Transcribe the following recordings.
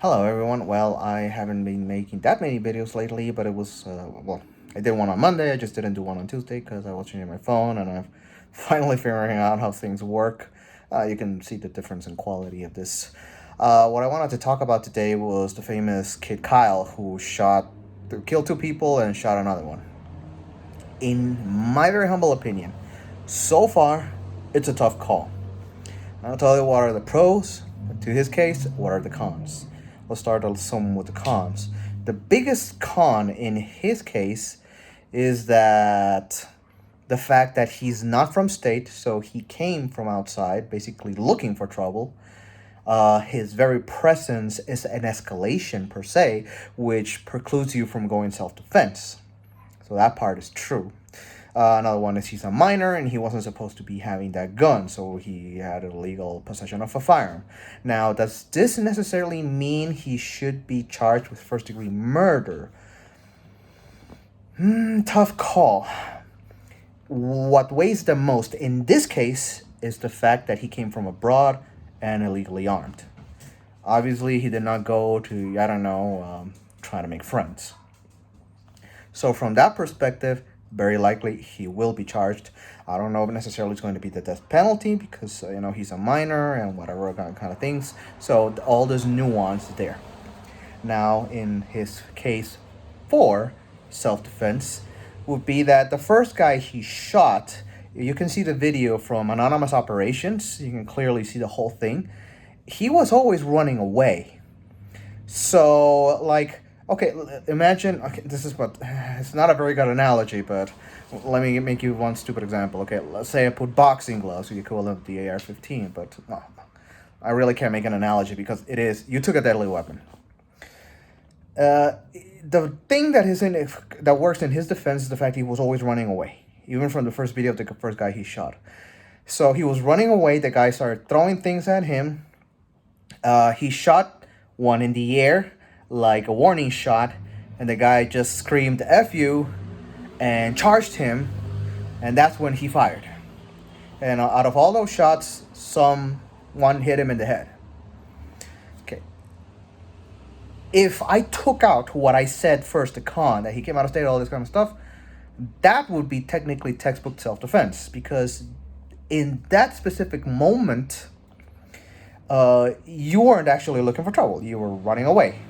Hello everyone. Well, I haven't been making that many videos lately, but I did one on Monday. I just didn't do one on Tuesday because I was changing my phone and I'm finally figuring out how things work. You can see the difference in quality of this. What I wanted to talk about today was the famous kid Kyle who killed two people and shot another one. In my very humble opinion, so far, it's a tough call. I'll tell you what are the pros. To his case, what are the cons? Let's start some with the cons. The biggest con in his case is that the fact that he's not from state, so he came from outside, basically looking for trouble. His very presence is an escalation per se, which precludes you from going self defense. So that part is true. Another one is he's a minor and he wasn't supposed to be having that gun, so he had illegal possession of a firearm. Now, does this necessarily mean he should be charged with first degree murder? Tough call. What weighs the most in this case is the fact that he came from abroad and illegally armed. Obviously, he did not go to, I don't know, try to make friends. So, from that perspective, very likely he will be charged. I don't know if necessarily it's going to be the death penalty because he's a minor and whatever kind of things. So all this nuance there. Now in his case, for self-defense, would be that the first guy he shot. You can see the video from Anonymous Operations. You can clearly see the whole thing. He was always running away. So like okay, imagine. Okay, this is what it's not a very good analogy, but let me make you one stupid example. Okay, let's say I put boxing gloves, the equivalent of the AR-15, but no, I really can't make an analogy because it is you took a deadly weapon. The thing that works in his defense is the fact he was always running away, even from the first video of the first guy he shot. So he was running away. The guy started throwing things at him. He shot one in the air like a warning shot, and the guy just screamed "F you" and charged him, and that's when he fired. And out of all those shots, one hit him in the head. Okay. If I took out what I said first, the con, that he came out of state, all this kind of stuff, that would be technically textbook self-defense, because in that specific moment, you weren't actually looking for trouble. You were running away.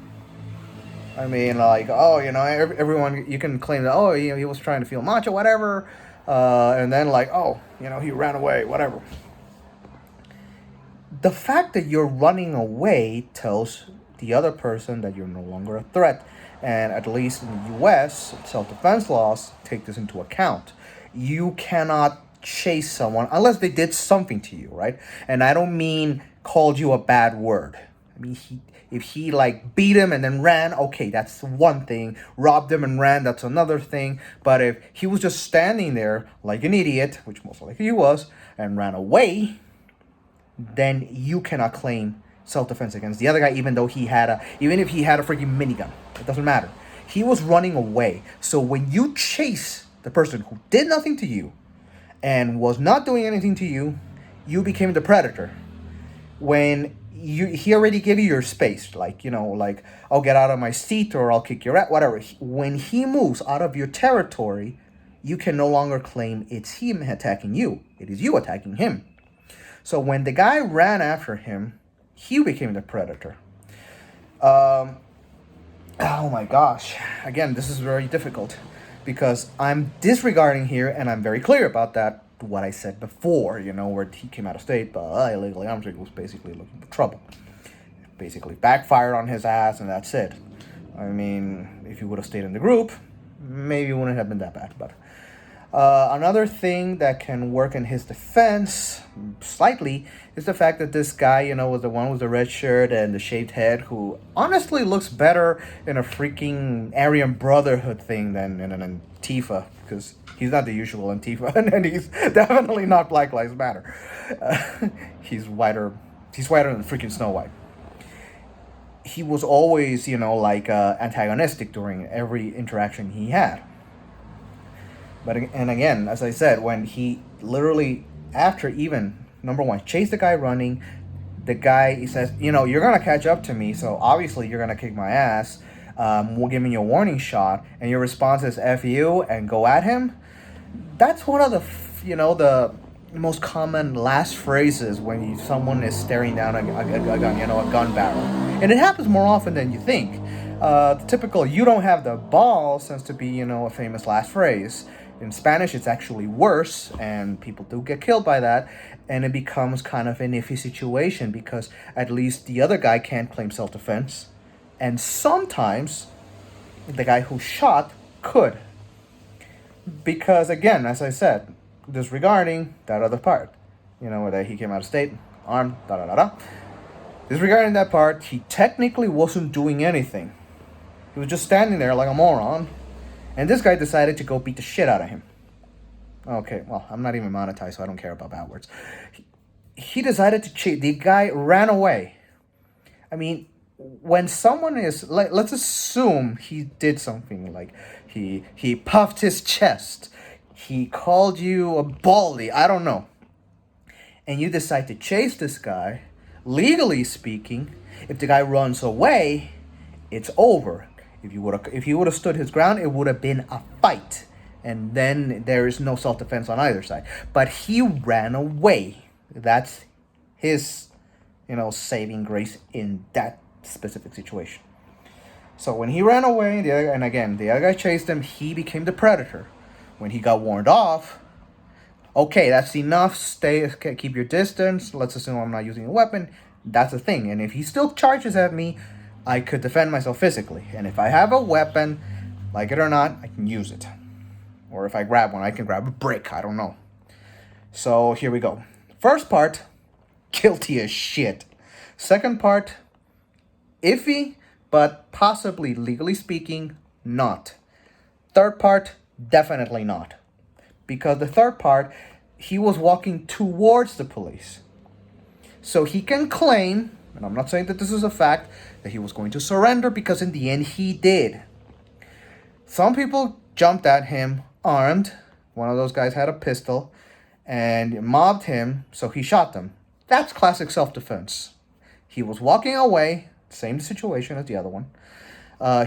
I mean, like, everyone, you can claim that, he was trying to feel macho, whatever, and then, like, he ran away, whatever. The fact that you're running away tells the other person that you're no longer a threat. And at least in the US, self-defense laws take this into account. You cannot chase someone unless they did something to you, right? And I don't mean called you a bad word. I mean, if he like beat him and then ran, okay, that's one thing. Robbed him and ran, that's another thing. But if he was just standing there like an idiot, which most likely he was, and ran away, then you cannot claim self-defense against the other guy, even if he had a freaking minigun. It doesn't matter. He was running away. So when you chase the person who did nothing to you and was not doing anything to you, you became the predator. When he already gave you your space, like I'll get out of my seat or I'll kick your ass, whatever. When he moves out of your territory, you can no longer claim it's him attacking you. It is you attacking him. So when the guy ran after him, he became the predator. Oh my gosh. Again, this is very difficult because I'm disregarding here, and I'm very clear about that, what I said before, where he came out of state, but illegally armed, he was basically looking for trouble. Basically backfired on his ass, and that's it. I mean, if he would have stayed in the group, maybe it wouldn't have been that bad, but... another thing that can work in his defense, slightly, is the fact that this guy, was the one with the red shirt and the shaved head, who honestly looks better in a freaking Aryan Brotherhood thing than in an Antifa, because he's not the usual Antifa, and he's definitely not Black Lives Matter. He's whiter than freaking Snow White. He was always, antagonistic during every interaction he had. And again, as I said, when he literally, after even, number one, chased the guy running, The guy, he says, you're gonna catch up to me, so obviously you're gonna kick my ass. We're giving you a warning shot, and your response is "f you" and go at him. That's one of the most common last phrases when someone is staring down a gun, a gun barrel, and it happens more often than you think. The typical "you don't have the balls" tends to be a famous last phrase. In Spanish, it's actually worse, and people do get killed by that, and it becomes kind of an iffy situation because at least the other guy can't claim self-defense, and sometimes the guy who shot could. Because again, as I said, disregarding that other part, that he came out of state, armed, da da da da. Disregarding that part, he technically wasn't doing anything. He was just standing there like a moron, and this guy decided to go beat the shit out of him. Okay, well, I'm not even monetized, so I don't care about bad words. He decided to cheat. The guy ran away. I mean, when someone is like, let's assume he did something like he puffed his chest, he called you a baldy, I don't know, and you decide to chase this guy. Legally speaking, if the guy runs away, it's over. If you would have stood his ground, it would have been a fight, and then there is no self-defense on either side. But he ran away. That's his, saving grace in that specific situation. So when he ran away, the other guy chased him, he became the predator. When he got warned off, okay, that's enough. Keep your distance. Let's assume I'm not using a weapon. That's the thing. And if he still charges at me, I could defend myself physically. And if I have a weapon, like it or not, I can use it. Or if I grab one, I can grab a brick. I don't know. So here we go. First part, guilty as shit. Second part, iffy, but possibly, legally speaking, not. Third part, definitely not. Because the third part, he was walking towards the police. So he can claim, and I'm not saying that this is a fact, that he was going to surrender, because in the end he did. Some people jumped at him armed. One of those guys had a pistol and mobbed him, so he shot them. That's classic self-defense. He was walking away, same situation as the other one.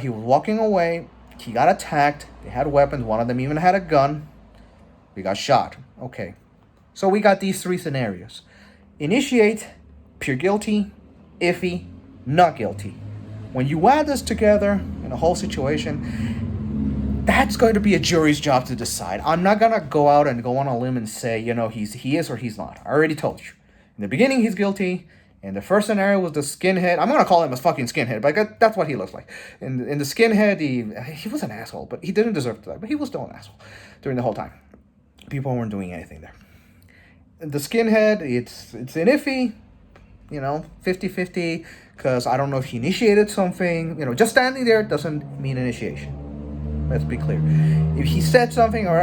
He was walking away, he got attacked, they had weapons, one of them even had a gun. We got shot. Okay. So we got these three scenarios. Initiate, pure guilty, iffy, not guilty. When you add this together in a whole situation, that's going to be a jury's job to decide. I'm not going to go out and go on a limb and say, he is or he's not. I already told you. In the beginning, he's guilty. In the first scenario was the skinhead. I'm going to call him a fucking skinhead, but that's what he looks like. In the skinhead, he was an asshole, but he didn't deserve to die. But he was still an asshole during the whole time. People weren't doing anything there. The skinhead, it's an iffy, 50-50, because I don't know if he initiated something. Just standing there doesn't mean initiation. Let's be clear. If he said something or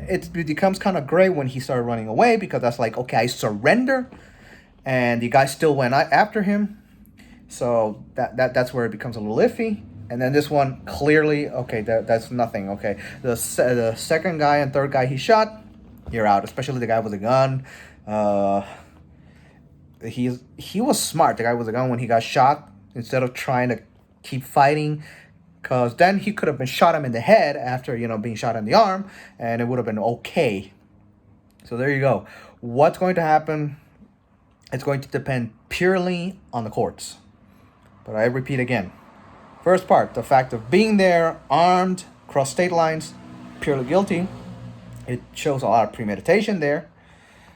it becomes kind of gray when he started running away, because that's like, okay, I surrender, and the guy still went after him. So that's where it becomes a little iffy. And then this one, clearly, okay, that's nothing, okay. The second guy and third guy he shot, you're out, especially the guy with a gun. He was smart, the guy with a gun, when he got shot, instead of trying to keep fighting, because then he could have been shot him in the head after, being shot in the arm, and it would have been okay. So there you go. What's going to happen? It's going to depend purely on the courts. But I repeat again. First part, the fact of being there, armed, cross state lines, purely guilty. It shows a lot of premeditation there.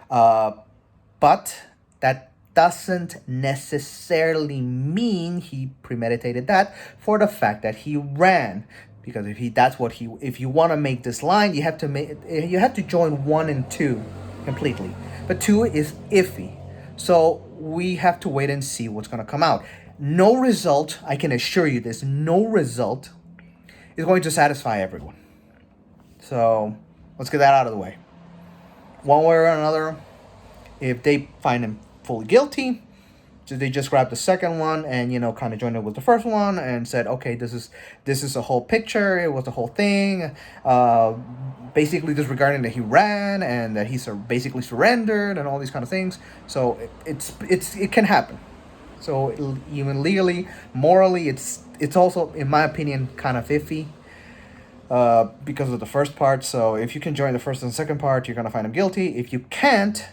But that doesn't necessarily mean he premeditated that, for the fact that he ran. Because if you want to make this line, you have to join 1 and 2 completely. But 2 is iffy. So we have to wait and see what's going to come out. No result, I can assure you this, no result is going to satisfy everyone. So let's get that out of the way. One way or another, if they find him fully guilty, So they just grabbed the second one and kind of joined it with the first one and said, okay, this is a whole picture. It was the whole thing. Basically disregarding that he ran and that he basically surrendered and all these kind of things. So it can happen. So even legally, morally, it's also, in my opinion, kind of iffy. Because of the first part. So if you can join the first and second part, you're gonna find him guilty. If you can't,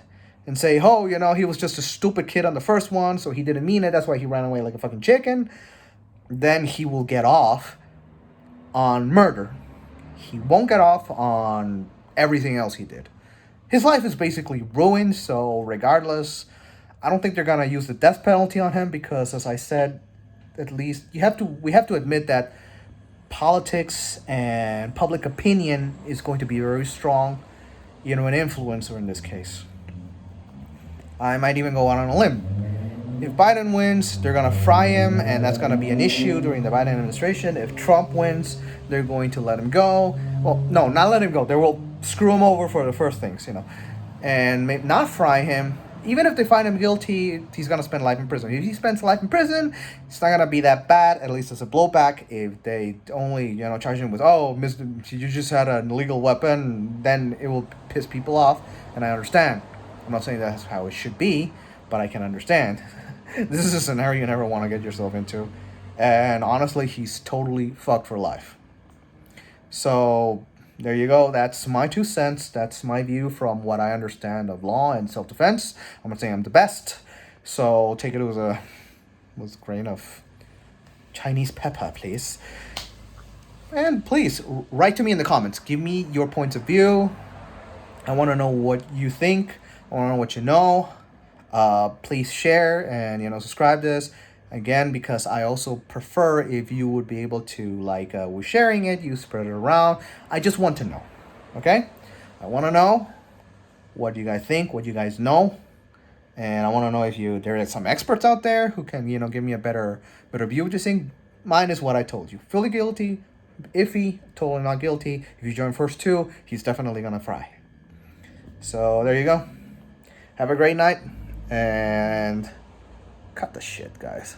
and say, oh, he was just a stupid kid on the first one, so he didn't mean it, that's why he ran away like a fucking chicken, then he will get off on murder. He won't get off on everything else he did. His life is basically ruined, so regardless, I don't think they're gonna use the death penalty on him because, as I said, at least we have to admit that politics and public opinion is going to be very strong, an influencer in this case. I might even go out on a limb. If Biden wins, they're going to fry him, and that's going to be an issue during the Biden administration. If Trump wins, they're going to let him go. Well, no, not let him go. They will screw him over for the first things, and maybe not fry him. Even if they find him guilty, he's going to spend life in prison. If he spends life in prison, it's not going to be that bad, at least as a blowback. If they only, charge him with, oh, Mr., you just had an illegal weapon, then it will piss people off, and I understand. I'm not saying that's how it should be, but I can understand. This is a scenario you never want to get yourself into. And honestly, he's totally fucked for life. So there you go. That's my 2 cents. That's my view from what I understand of law and self-defense. I'm not saying I'm the best. So take it with a grain of Chinese pepper, please. And please, write to me in the comments. Give me your points of view. I want to know what you think. I want to know what you know. Please share and subscribe to this. Again, because I also prefer if you would be able to, with sharing it, you spread it around. I just want to know. Okay? I want to know what you guys think, what you guys know. And I want to know if there are some experts out there who can, give me a better view of this thing. Mine is what I told you. Fully guilty, iffy, totally not guilty. If you join first 2, he's definitely going to fry. So there you go. Have a great night. And cut the shit, guys.